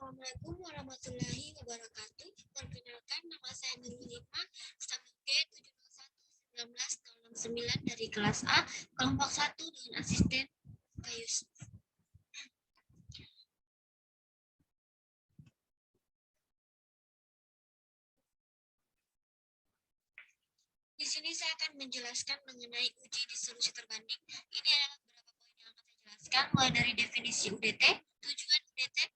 Assalamualaikum warahmatullahi wabarakatuh. Perkenalkan, nama saya Nurul Hikmah, stamina G 721-1909 dari kelas A, kelompok 1 dengan asisten Kayus. Di sini saya akan menjelaskan mengenai uji disolusi terbanding. Ini adalah beberapa poin yang akan saya jelaskan, mulai dari definisi UDT, tujuan UDT,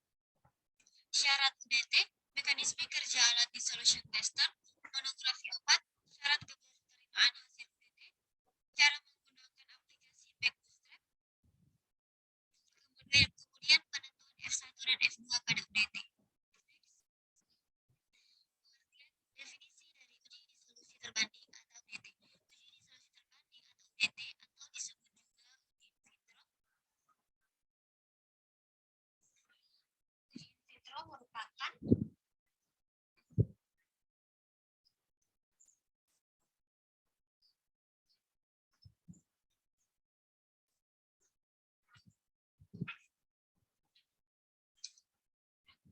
syarat UDT, mekanisme kerja alat dissolution tester, monografi obat, syarat keberterimaan hasil UDT, cara menggunakan aplikasi Backbootstrap, kemudian penentuan F1 dan F2 pada UDT. Definisi dari uji disolusi terbanding atau UDT. Uji disolusi terbanding atau UDT atau disebut juga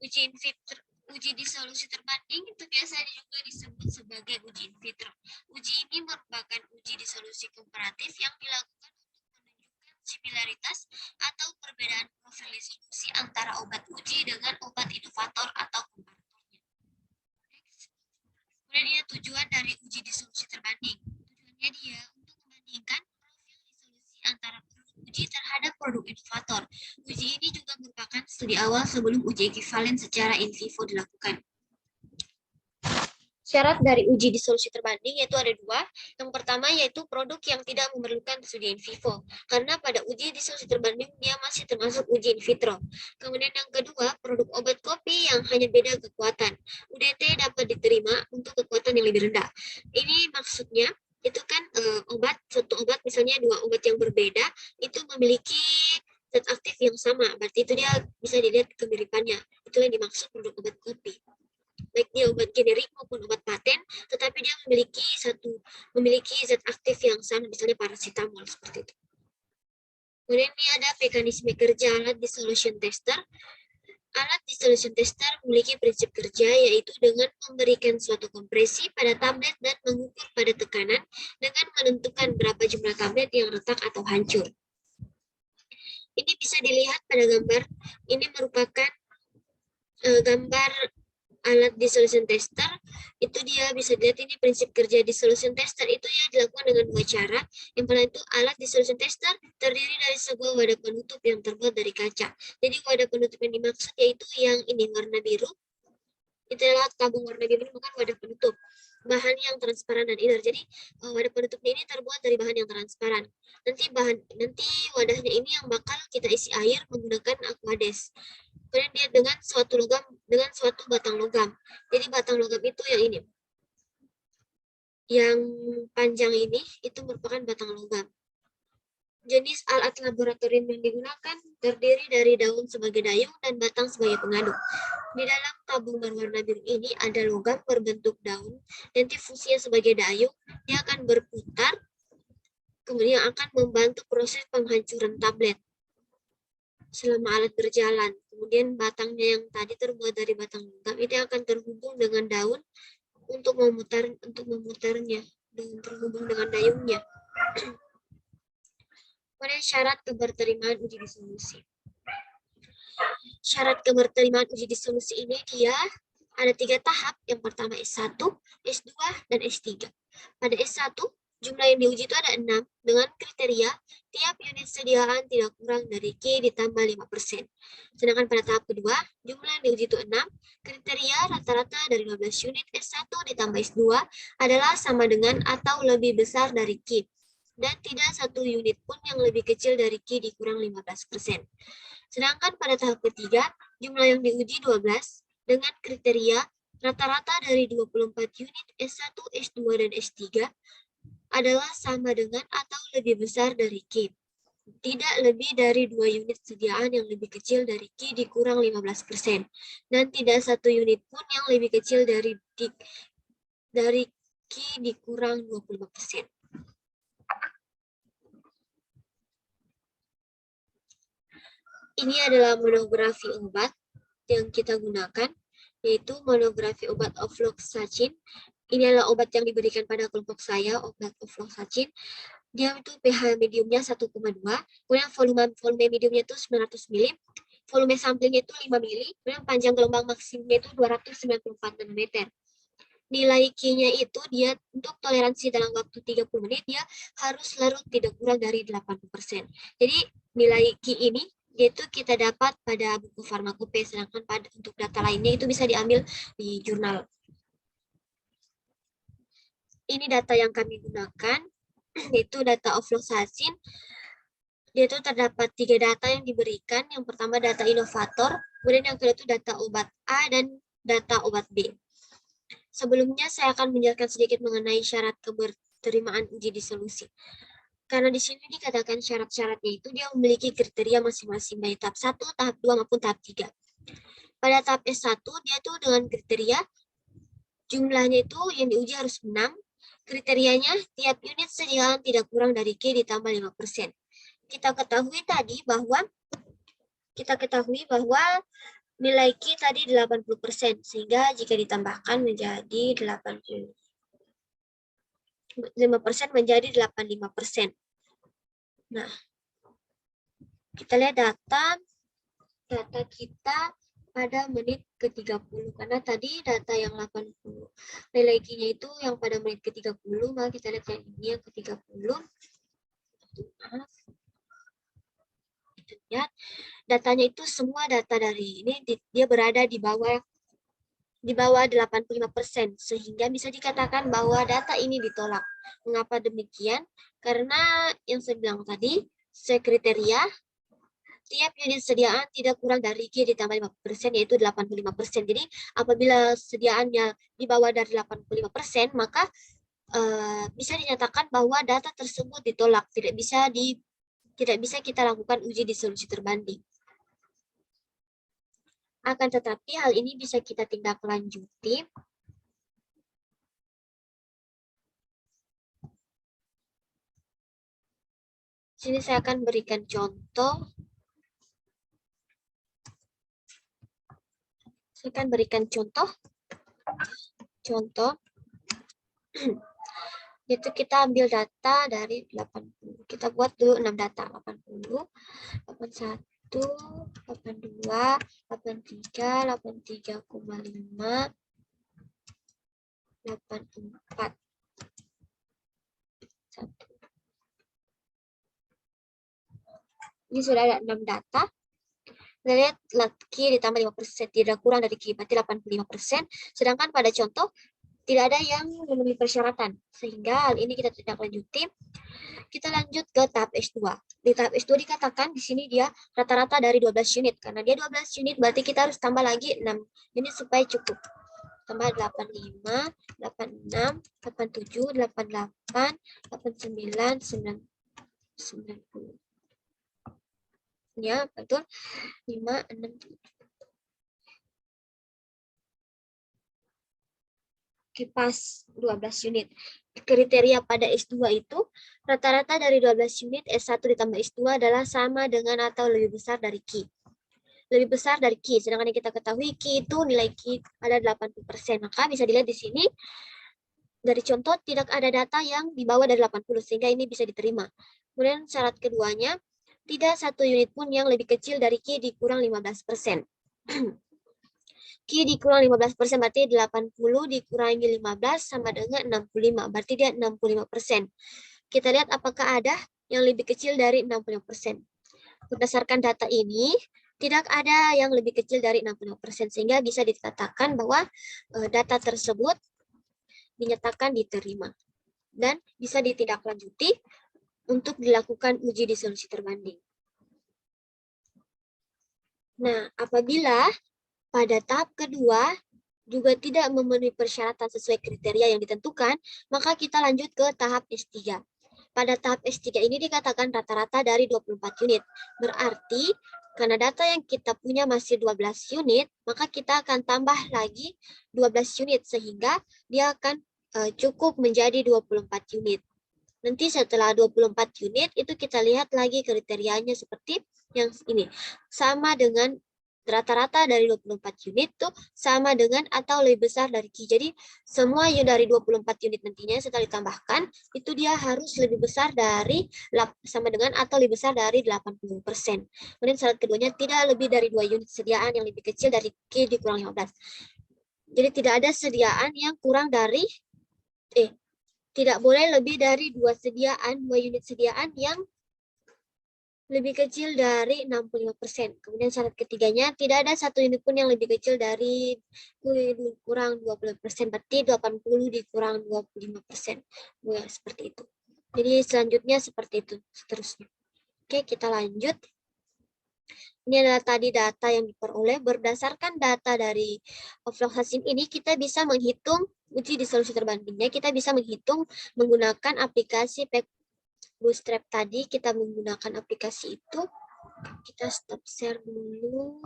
uji in vitro. Uji in vitro merupakan uji disolusi terbanding itu biasanya juga disebut sebagai uji in vitro. Uji ini merupakan uji disolusi komparatif yang dilakukan untuk menunjukkan similaritas atau perbedaan profil disolusi antara obat uji dengan obat inovator atau komparatornya. Kemudian tujuan dari uji disolusi terbanding. Tujuannya dia untuk membandingkan profil disolusi antara uji terhadap produk inovator. Uji ini juga merupakan studi awal sebelum uji ekivalen secara in vivo dilakukan. Syarat dari uji disolusi terbanding yaitu ada dua. Yang pertama yaitu produk yang tidak memerlukan studi in vivo. Karena pada uji disolusi terbanding dia masih termasuk uji in vitro. Kemudian yang kedua, produk obat kopi yang hanya beda kekuatan. UDT dapat diterima untuk kekuatan yang lebih rendah. Ini maksudnya itu kan suatu obat misalnya dua obat yang berbeda itu memiliki zat aktif yang sama, berarti itu dia bisa dilihat kemiripannya. Itulah yang dimaksud produk obat kopi. Baik dia obat generik maupun obat paten, tetapi dia memiliki zat aktif yang sama, misalnya paracetamol seperti itu. Kemudian ini ada mekanisme kerja alat dissolution tester. Alat dissolution tester memiliki prinsip kerja yaitu dengan memberikan suatu kompresi pada tablet dan mengukur pada tekanan dengan menentukan berapa jumlah tablet yang retak atau hancur. Ini bisa dilihat pada gambar. Ini merupakan gambar alat dissolution tester. Itu dia bisa dilihat ini prinsip kerja dissolution tester itu yang dilakukan dengan dua cara. Yang pertama itu alat dissolution tester terdiri dari sebuah wadah penutup yang terbuat dari kaca. Jadi wadah penutup yang dimaksud yaitu yang ini warna biru. Itu adalah tabung warna biru bukan wadah penutup. Bahan yang transparan dan inert. Jadi wadah penutupnya ini terbuat dari bahan yang transparan. Nanti wadahnya ini yang bakal kita isi air menggunakan aquades. Kemudian dia dengan suatu batang logam. Jadi batang logam itu yang ini. Yang panjang ini itu merupakan batang logam. Jenis alat laboratorium yang digunakan terdiri dari daun sebagai dayung dan batang sebagai pengaduk. Di dalam tabung berwarna biru ini ada logam berbentuk daun. Nanti fungsinya sebagai dayung, dia akan berputar, kemudian akan membantu proses penghancuran tablet selama alat berjalan. Kemudian batangnya yang tadi terbuat dari batang logam itu akan terhubung dengan daun untuk memutarnya dan terhubung dengan dayungnya. Kemudian syarat keberterimaan uji disolusi. Syarat keberterimaan uji disolusi ini dia ada 3 tahap. Yang pertama S1, S2, dan S3. Pada S1, jumlah yang diuji itu ada 6 dengan kriteria tiap unit sediaan tidak kurang dari Q ditambah 5%. Sedangkan pada tahap kedua, jumlah yang diuji itu 6, kriteria rata-rata dari 15 unit S1 ditambah S2 adalah sama dengan atau lebih besar dari Q. Dan tidak satu unit pun yang lebih kecil dari Q dikurang 15%. Sedangkan pada tahap ketiga, jumlah yang diuji 12 dengan kriteria rata-rata dari 24 unit S1, S2, dan S3 adalah sama dengan atau lebih besar dari Q. Tidak lebih dari 2 unit sediaan yang lebih kecil dari Q dikurang 15%. Dan tidak satu unit pun yang lebih kecil dari Q dikurang 25%. Ini adalah monografi obat. yang kita gunakan, yaitu monografi obat ofloxacin. Ini adalah obat yang diberikan pada kelompok saya, obat ofloxacin. Dia itu pH mediumnya 1,2, kemudian volume mediumnya itu 900 mili, volume samplingnya itu 5 mili, kemudian panjang gelombang maksimumnya itu 294 nanometer. Nilai Q-nya itu dia untuk toleransi dalam waktu 30 menit dia harus larut tidak kurang dari 80%. Jadi nilai Q ini yaitu kita dapat pada buku Farmakope, sedangkan pada untuk data lainnya itu bisa diambil di jurnal. Ini data yang kami gunakan, yaitu data ofloxacin. Dia itu terdapat 3 data yang diberikan. Yang pertama data inovator, kemudian yang kedua itu data obat A dan data obat B. Sebelumnya saya akan menjelaskan sedikit mengenai syarat keberterimaan uji disolusi. Karena di sini dikatakan syarat-syaratnya itu dia memiliki kriteria masing-masing baik tahap 1, tahap 2 maupun tahap 3. Pada tahap S1 dia tuh dengan kriteria jumlahnya itu yang diuji harus 6. Kriterianya tiap unit sediaan tidak kurang dari Q ditambah 5%. Kita ketahui bahwa nilai Q tadi 80%, sehingga jika ditambahkan menjadi 5% menjadi 85%. Nah, kita lihat data kita pada menit ke-30, karena tadi data yang 80 nilai Q-nya itu yang pada menit ke-30, maka kita lihat yang ini yang ke-30. Kita lihat datanya itu semua data dari ini dia berada di bawah 85%, sehingga bisa dikatakan bahwa data ini ditolak. Mengapa demikian? Karena yang saya bilang tadi, kriteria tiap unit sediaan tidak kurang dari Q ditambah 5%, yaitu 85%. Jadi apabila sediaannya di bawah dari 85%, maka bisa dinyatakan bahwa data tersebut ditolak, tidak bisa kita lakukan uji disolusi terbanding. Akan tetapi hal ini bisa kita tindak lanjuti sini saya akan berikan contoh. Itu kita ambil data dari 80. Kita buat dulu 6 data, 80, 81, 82, 83, 83,5, 84. Ini sudah ada 6 data. Kita lihat Q ditambah 5%, tidak kurang dari Q, berarti 85%. Sedangkan pada contoh, tidak ada yang memenuhi persyaratan. Sehingga hal ini kita tidak lanjuti. Kita lanjut ke tahap S2. Di tahap S2 dikatakan di sini dia rata-rata dari 12 unit. Karena dia 12 unit, berarti kita harus tambah lagi 6 unit supaya cukup. Tambah 85, 86, 87, 88, 89, 90. Ya, betul. 5, 6, 7. Kipas 12 unit. Kriteria pada S2 itu rata-rata dari 12 unit S1 ditambah S2 adalah sama dengan atau lebih besar dari Q. Lebih besar dari Q, sedangkan yang kita ketahui Q itu nilai Q ada 80%. Maka bisa dilihat di sini dari contoh tidak ada data yang di bawah dari 80, sehingga ini bisa diterima. Kemudian syarat keduanya, tidak satu unit pun yang lebih kecil dari Q dikurang 15%. Q dikurang 15%, berarti 80 dikurangi 15 sama dengan 65, berarti dia 65%. Kita lihat apakah ada yang lebih kecil dari 65%. Berdasarkan data ini, tidak ada yang lebih kecil dari 65%, sehingga bisa dikatakan bahwa data tersebut dinyatakan diterima. Dan bisa ditindaklanjuti untuk dilakukan uji disolusi terbanding. Nah, apabila pada tahap kedua juga tidak memenuhi persyaratan sesuai kriteria yang ditentukan, maka kita lanjut ke tahap S3. Pada tahap S3 ini dikatakan rata-rata dari 24 unit. Berarti karena data yang kita punya masih 12 unit, maka kita akan tambah lagi 12 unit sehingga dia akan cukup menjadi 24 unit. Nanti setelah 24 unit itu kita lihat lagi kriterianya seperti yang ini. Sama dengan rata-rata dari 24 unit itu sama dengan atau lebih besar dari Q. Jadi semua dari 24 unit nantinya setelah ditambahkan itu dia harus lebih besar dari sama dengan atau lebih besar dari 80%. Kemudian syarat keduanya tidak lebih dari 2 unit sediaan yang lebih kecil dari Q dikurang 15. Jadi tidak ada sediaan yang kurang dari tidak boleh lebih dari 2 unit sediaan yang lebih kecil dari 65%. Kemudian syarat ketiganya, tidak ada satu unit pun yang lebih kecil dari kurang 20%, berarti 80 dikurang 25%. Ya, seperti itu. Jadi selanjutnya seperti itu, seterusnya. Oke, kita lanjut. Ini adalah tadi data yang diperoleh. Berdasarkan data dari ofloxacin ini, kita bisa menghitung uji disolusi terbandingnya. Kita bisa menghitung menggunakan aplikasi Bootstrap tadi. Kita menggunakan aplikasi itu. Kita stop share dulu.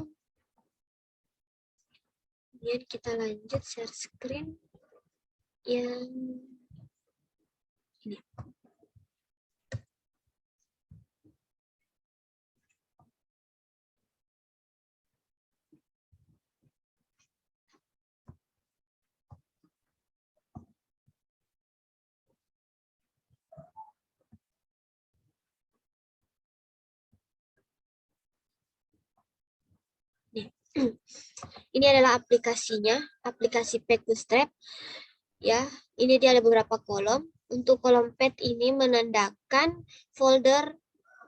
Kemudian kita lanjut share screen yang ini. Ini adalah aplikasinya, aplikasi Bootstrap. Ya, ini dia ada beberapa kolom. Untuk kolom pad ini menandakan folder.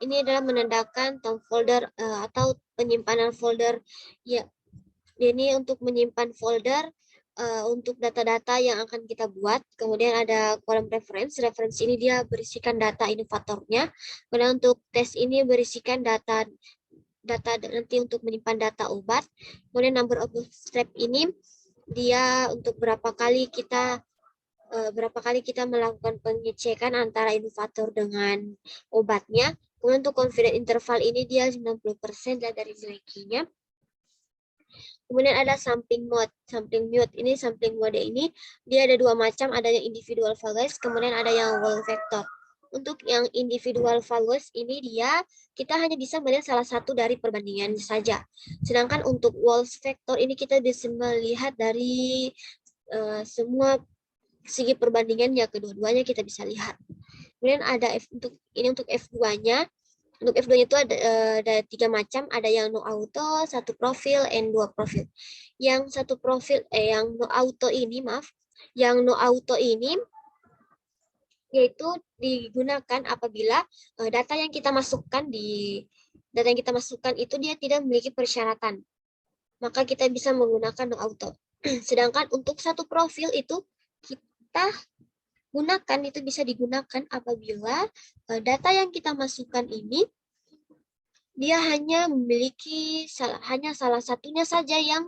Ini adalah menandakan folder atau penyimpanan folder. Ya, ini untuk menyimpan folder untuk data-data yang akan kita buat. Kemudian ada kolom reference. Reference ini dia berisikan data inovatornya. Kemudian untuk tes ini berisikan data nanti untuk menyimpan data obat. Kemudian number of step ini dia untuk berapa kali kita melakukan pengecekan antara inovator dengan obatnya. Kemudian untuk confidence interval ini dia 90% dari nilai Q-nya. Kemudian ada sampling mode. Sampling mode ini, sampling mode ini dia ada dua macam, ada yang individual values, kemudian ada yang whole vector. Untuk yang individual values ini kita hanya bisa melihat salah satu dari perbandingan saja. Sedangkan untuk whole vector ini kita bisa melihat dari semua segi perbandingan ya, kedua-duanya kita bisa lihat. Kemudian ada untuk F2-nya. Untuk F2-nya itu ada 3 macam, ada yang no auto, 1 profil, and 2 profil. Yang 1 profil yang no auto ini, yang no auto ini yaitu digunakan apabila data yang kita masukkan itu dia tidak memiliki persyaratan. Maka kita bisa menggunakan no auto. Sedangkan untuk 1 profil itu kita gunakan, itu bisa digunakan apabila data yang kita masukkan ini dia hanya memiliki salah satunya saja yang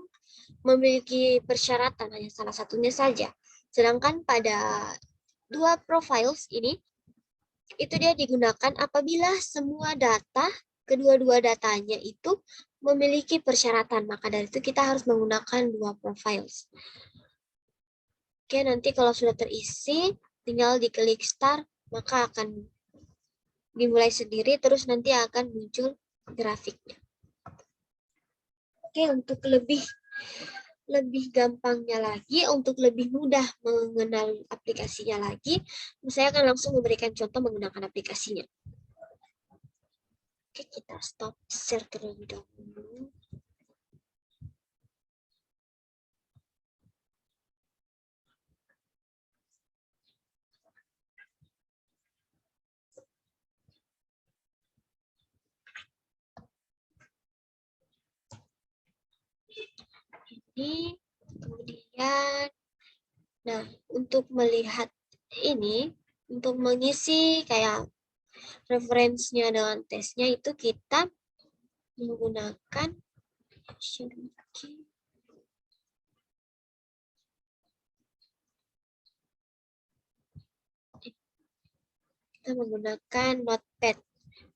memiliki persyaratan, hanya salah satunya saja. Sedangkan pada 2 profiles ini itu dia digunakan apabila semua data, kedua-dua datanya itu memiliki persyaratan. Maka dari itu kita harus menggunakan 2 profiles. Oke, nanti kalau sudah terisi tinggal diklik start, maka akan dimulai sendiri, terus nanti akan muncul grafiknya. Oke, untuk lebih gampangnya lagi, untuk lebih mudah mengenal aplikasinya lagi, saya akan langsung memberikan contoh menggunakan aplikasinya. Oke, kita stop share terlebih dahulu. Ini kemudian, nah untuk melihat ini, untuk mengisi kayak referensinya dengan tesnya itu kita menggunakan Notepad.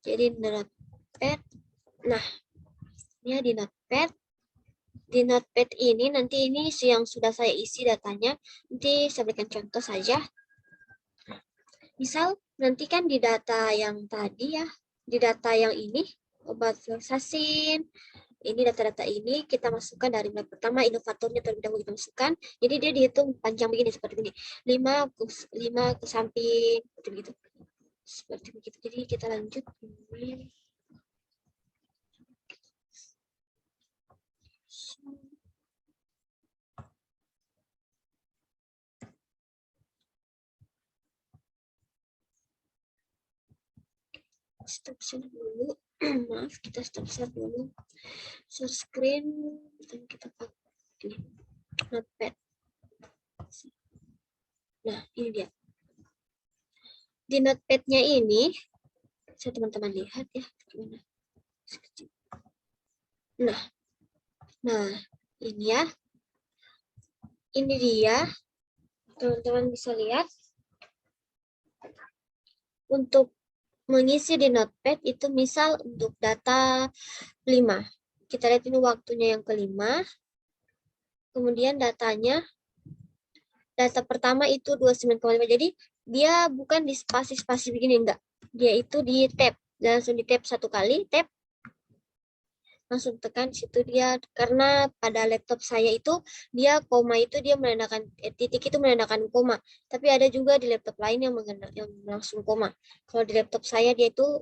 Jadi Notepad, nah ini di Notepad. Di Notepad ini nanti ini yang sudah saya isi datanya, nanti saya berikan contoh saja. Misal nanti kan di data yang tadi ya, di data yang ini obat fluoxacin ini data-data ini kita masukkan dari lab pertama, inovatornya terlebih dahulu kita masukkan. Jadi dia dihitung panjang begini seperti ini. 5 ke samping seperti begitu. Seperti begitu. Jadi kita lanjut ini. Stop share dulu. Maaf, kita stop share dulu. Share screen dan kita pakai ini notepad. Nah, ini dia. Di notepad-nya ini, saya teman-teman lihat ya gimana. Nah, ini ya. Ini dia. Teman-teman bisa lihat. Untuk mengisi di notepad itu misal untuk data 5. Kita lihat ini waktunya yang kelima. Kemudian datanya, data pertama itu 29,5. Jadi dia bukan di spasi-spasi begini, enggak. Dia itu di tab. Langsung di tab satu kali, tab. Langsung tekan situ dia, karena pada laptop saya itu dia koma itu dia menandakan titik itu menandakan koma, tapi ada juga di laptop lain yang langsung koma. Kalau di laptop saya dia itu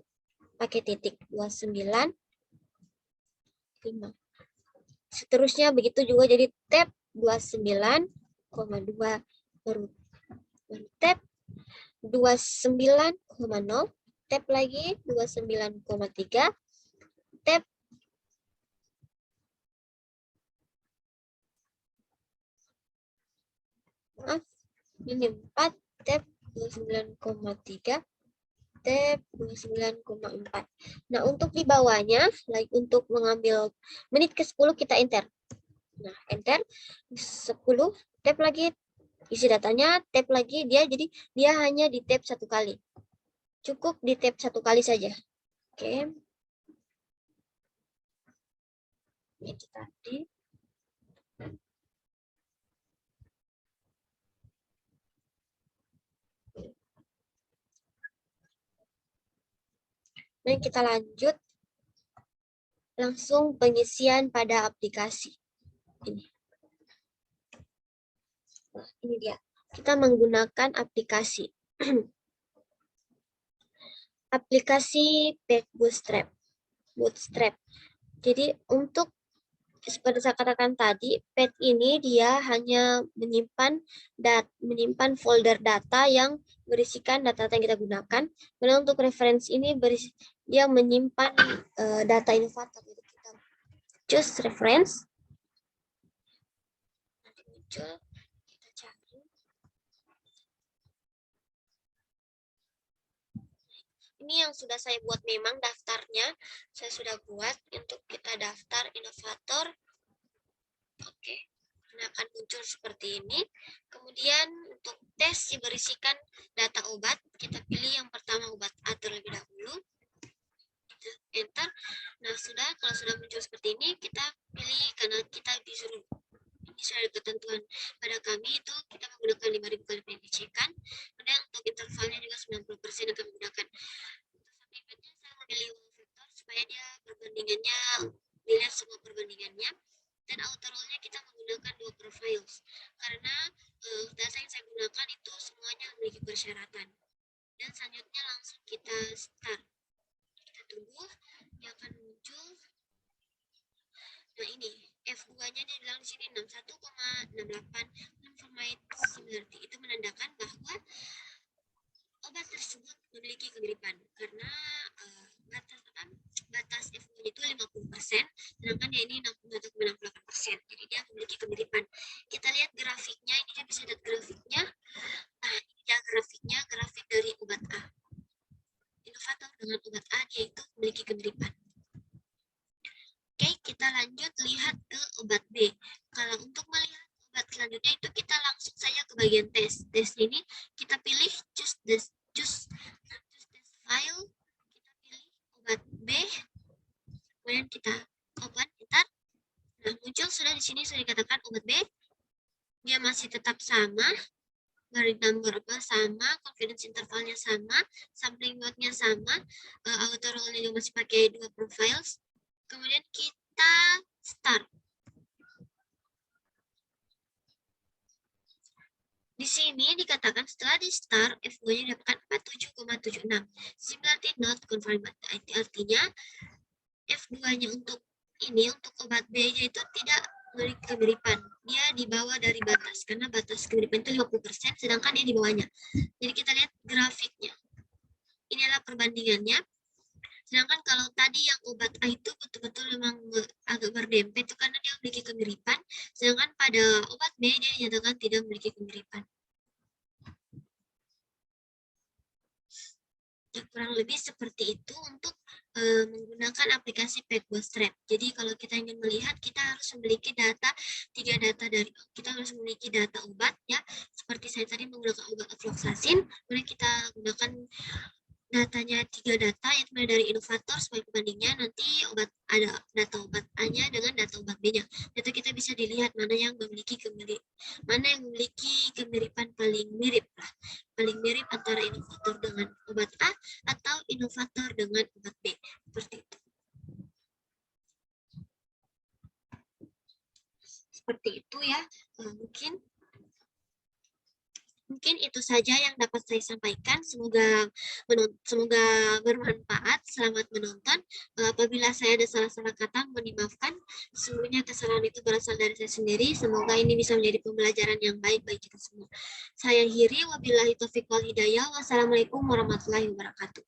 pakai titik 29,5. Seterusnya begitu juga, jadi tab 29,2 baru tab 29,0, tab lagi 29,3, tab ini 4, tab 29,3, tab 29,4. Nah, untuk di bawahnya, like untuk mengambil menit ke 10 kita enter. Nah, enter 10, tab lagi isi datanya, tab lagi dia, jadi dia hanya di tab satu kali. Cukup di tab satu kali saja. Oke. Itu tadi. Nah, kita lanjut langsung pengisian pada aplikasi. Ini. Nah, ini dia. Kita menggunakan aplikasi. Aplikasi Pet Bootstrap. Jadi untuk seperti saya katakan tadi, Pet ini dia hanya menyimpan folder data yang berisikan data-data yang kita gunakan. Karena untuk referensi ini dia menyimpan data inovator. Jadi kita choose reference. Nanti muncul, kita cari. Ini yang sudah saya buat, memang daftarnya saya sudah buat untuk kita daftar inovator. Oke, nah akan muncul seperti ini. Kemudian untuk tes berisikan data obat, kita pilih yang pertama obat A terlebih dahulu. Kita enter. Nah, kalau sudah muncul seperti ini, kita pilih karena kita disuruh ini sudah ada ketentuan pada kami itu kita menggunakan 5.000 kali pengecekan. Kemudian untuk intervalnya juga 90% akan menggunakan. Untuk saya memilih vektor supaya dia perbandingannya dilihat semua perbandingannya. Dan auto roll-nya kita menggunakan 2 profiles karena data yang saya gunakan itu semuanya memiliki persyaratan. Dan selanjutnya langsung kita start. Kita tunggu, dia akan muncul. Nah, ini F2-nya dia bilang di sini 61,68 conformate similarity. Itu menandakan bahwa obat tersebut memiliki kemiripan karena batas F2 itu 50%, sedangkan dia ini 61,68%. Jadi dia memiliki kemiripan. Kita lihat grafiknya, ini dia bisa lihat grafiknya. Nah, ini dia grafiknya, grafik dari obat A. Inovator dengan obat A dia itu memiliki kemiripan. Oke, kita lanjut lihat ke obat B. Kalau untuk melihat obat selanjutnya itu kita langsung saja ke bagian tes. Tes ini kita pilih choose test file, kita pilih obat B, kemudian kita open enter. Nah, muncul sudah di sini sudah dikatakan obat B. Dia masih tetap sama, variant number sama, confidence intervalnya sama, sampling mode-nya sama, auto roll-nya juga masih pakai 2 profiles. Kemudian kita ini dikatakan setelah di start F2-nya didapatkan 47,76. Similarity not confirmed. Artinya F2-nya untuk obat B-nya itu tidak memiliki kemiripan. Dia di bawah dari batas karena batas kemiripan itu 50%, sedangkan dia di bawahnya. Jadi kita lihat grafiknya. Ini adalah perbandingannya. Sedangkan kalau tadi yang obat A itu betul-betul memang agak berdempet itu karena dia memiliki kemiripan, sedangkan pada obat B dia dinyatakan tidak memiliki kemiripan. Ya, kurang lebih seperti itu untuk menggunakan aplikasi Pegbostrap. Jadi kalau kita ingin melihat, kita harus memiliki tiga data kita harus memiliki data obat ya. Seperti saya tadi menggunakan obat afloxacin, kemudian kita gunakan datanya 3 data, yaitu mulai dari inovator sebagai pembandingnya, nanti ada data obat A-nya dengan data obat B-nya. Itu kita bisa dilihat mana yang memiliki kemiripan paling mirip antara inovator dengan obat A atau inovator dengan obat B. Seperti itu. Seperti itu ya, mungkin itu saja yang dapat saya sampaikan. Semoga bermanfaat. Selamat menonton. Apabila saya ada salah-salah kata, mohon dimaafkan. Sesungguhnya kesalahan itu berasal dari saya sendiri. Semoga ini bisa menjadi pembelajaran yang baik bagi kita semua. Saya akhiri. Wabillahi taufiq wal hidayah. Wassalamualaikum warahmatullahi wabarakatuh.